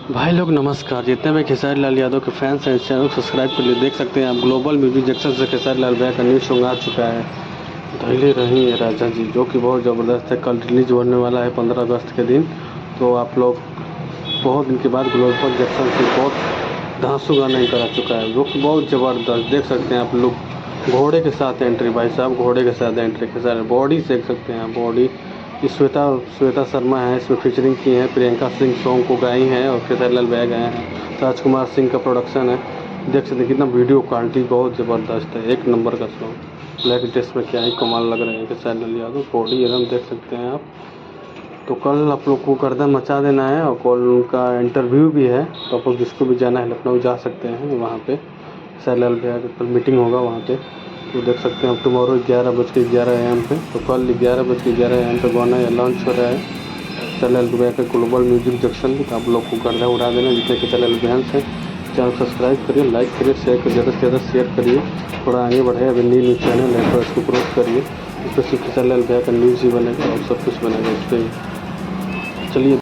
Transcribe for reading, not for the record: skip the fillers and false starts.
भाई लोग नमस्कार। जितने भी खेसारी लाल यादव के फैंस हैं इस चैनल को सब्सक्राइब कर लिए। देख सकते हैं आप ग्लोबल म्यूजिक जंक्शन से खेसारी लाल भैया का न्यू सॉन्ग आ चुका है, धैले रही है राजा जी, जो कि बहुत ज़बरदस्त है। कल रिलीज होने वाला है 15 अगस्त के दिन। तो आप लोग बहुत दिन के बाद ग्लोबल जंक्शन से बहुत धांसू गाना ही करा चुका है, जो कि बहुत ज़बरदस्त। देख सकते हैं आप लोग घोड़े के साथ एंट्री, भाई साहब घोड़े के साथ एंट्री खेसारी। बॉडी देख सकते हैं बॉडी। श्वेता शर्मा है इसमें फीचरिंग की है, प्रियंका सिंह सॉन्ग को गाई हैं और खेसारी लाल भैया गाए हैं। राजकुमार सिंह का प्रोडक्शन है। देख सकते हैं कितना वीडियो क्वालिटी बहुत ज़बरदस्त है, एक नंबर का सॉन्ग। ब्लैक ड्रेस में क्या ही कमाल लग रहे हैं खेसारी लाल यादव। बॉडी एकदम देख सकते हैं आप। तो कल आप लोग को गर्दन मचा देना है और कल उनका इंटरव्यू भी है, तो आप लोग जिसको भी जाना है लखनऊ जा सकते हैं। वहाँ पे खेसारी लाल भैया का कल मीटिंग होगा वहाँ पे। तो देख सकते हैं आप टुमारो 11:11 AM पे, तो कल 11:11 AM पे गाना या लॉन्च हो रहा है खेसारी लाल भैया के ग्लोबल म्यूजिक जंक्शन। तो आप लोग को गर्दा उड़ा देना जितने खेसारी लाल फैंस हैं। चैनल सब्सक्राइब करिए, लाइक करिए, शेयर करिए, ज़्यादा से ज़्यादा शेयर करिए, थोड़ा आगे बढ़े। अभी न्यू चैनल है तो इसको ग्रोथ करिए। इस पर सिर्फ खेसारी लाल भैया का न्यूज़ ही बनेगा और सब कुछ बनेगा इस पर। चलिए।